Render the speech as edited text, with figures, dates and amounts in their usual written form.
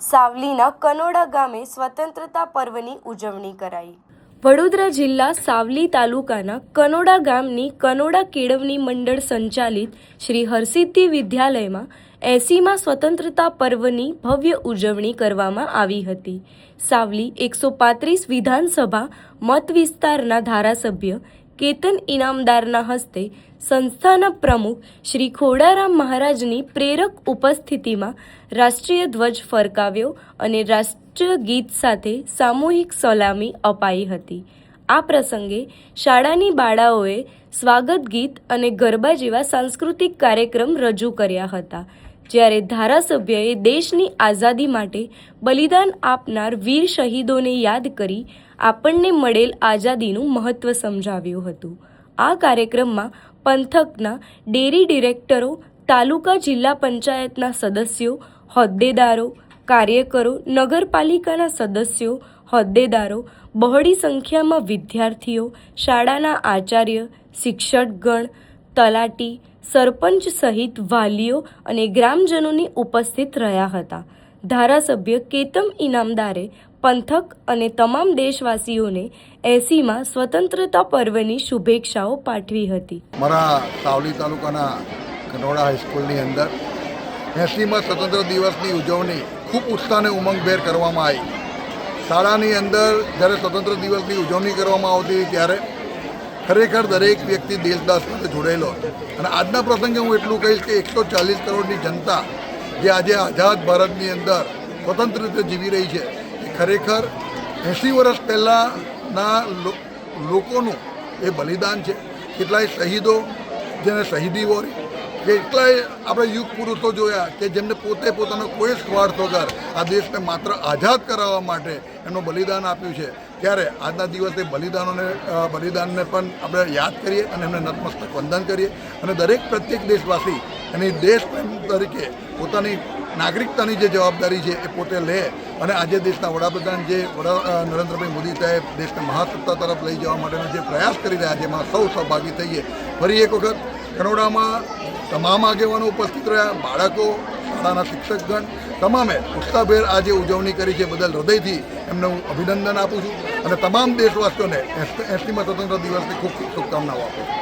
સાવલીના કનોડા ગામે સ્વતંત્રતા પર્વની ઉજવણી કરાઈ। વડોદરા જિલ્લા સાવલી તાલુકાના કનોડા ગામની કનોડા કેળવણી મંડળ સંચાલિત શ્રી હરસિદ્ધિ વિદ્યાલયમાં 80મા સ્વતંત્રતા પર્વની ભવ્ય ઉજવણી કરવામાં આવી હતી। સાવલી 135 વિધાનસભા મત વિસ્તારના ધારાસભ્ય કેતન ઇનામદારના હસ્તે સંસ્થાના પ્રમુખ શ્રી ખોડારામ મહારાજની પ્રેરક ઉપસ્થિતિમાં રાષ્ટ્રીય ધ્વજ ફરકાવ્યો અને રાષ્ટ્રીય ગીત સાથે સામૂહિક સલામી અપાઈ હતી। આ પ્રસંગે શાળાની બાળાઓએ સ્વાગત ગીત અને ગરબા જેવા સાંસ્કૃતિક કાર્યક્રમ રજૂ કર્યા હતા, જ્યારે ધારાસભ્યએ દેશની આઝાદી માટે બલિદાન આપનાર વીર શહીદોને યાદ કરી આપણને મળેલ આઝાદીનું મહત્ત્વ સમજાવ્યું હતું। આ કાર્યક્રમમાં પંથકના ડેરી ડિરેક્ટરો, તાલુકા જિલ્લા પંચાયતના સદસ્યો, હોદ્દેદારો, કાર્યકરો, નગરપાલિકાના સદસ્યો, હોદ્દેદારો, બહોળી સંખ્યામાં વિદ્યાર્થીઓ, શાળાના આચાર્ય, શિક્ષકગણ, તલાટી, સરપંચ સહિત વાલીઓ અને ગ્રામજનોની ઉપસ્થિત રહ્યા હતા। ધારાસભ્ય કેતમ ઇનામદારે પંથક અને તમામ દેશવાસીઓને 80મા સ્વતંત્રતા પર્વની શુભેચ્છાઓ પાઠવી હતી। મારા સાવલી તાલુકાના કનોડા હાઈસ્કૂલની અંદર 80મા સ્વતંત્ર દિવસની ઉજવણી ખૂબ ઉત્સાહ અને ઉમંગભેર કરવામાં આવી। શાળાની અંદર જ્યારે સ્વતંત્ર દિવસની ઉજવણી કરવામાં આવતી ત્યારે ખરેખર દરેક વ્યક્તિ દેશદાસ સાથે જોડાયેલો અને આજના પ્રસંગે હું એટલું કહીશ કે 140 કરોડની જનતા જે આજે આઝાદ ભારતની અંદર સ્વતંત્ર રીતે જીવી રહી છે, એ ખરેખર 80 વર્ષ પહેલાંના લોકોનું એ બલિદાન છે। કેટલાય શહીદો જેને શહીદી વોરી, કેટલાય આપણે યુગ પુરુષો જોયા કે જેમને પોતે પોતાનો કોઈ સ્વાર્થ વગર આ દેશને માત્ર આઝાદ કરાવવા માટે એમનું બલિદાન આપ્યું છે। ત્યારે આજના દિવસે બલિદાનને પણ આપણે યાદ કરીએ અને એમને નતમસ્તક વંદન કરીએ અને દરેક પ્રત્યેક દેશવાસી એની દેશપ્રેમ તરીકે પોતાની નાગરિકતાની જે જવાબદારી છે એ પોતે લે અને આજે દેશના વડાપ્રધાન જે નરેન્દ્રભાઈ મોદી સાહેબ દેશને મહાસત્તા તરફ લઈ જવા માટેનો જે પ્રયાસ કરી રહ્યા છે એમાં સૌ સહભાગી થઈએ। ફરી એક વખત કનોડામાં તમામ આગેવાનો ઉપસ્થિત રહ્યા, બાળકો, શાળાના શિક્ષકગણ તમામે ઉત્સાહભેર આજે ઉજવણી કરી છે બદલ હૃદયથી એમને હું અભિનંદન આપું છું અને તમામ દેશવાસીઓને 80મા સ્વતંત્ર દિવસની ખૂબ ખૂબ શુભકામનાઓ આપું છું।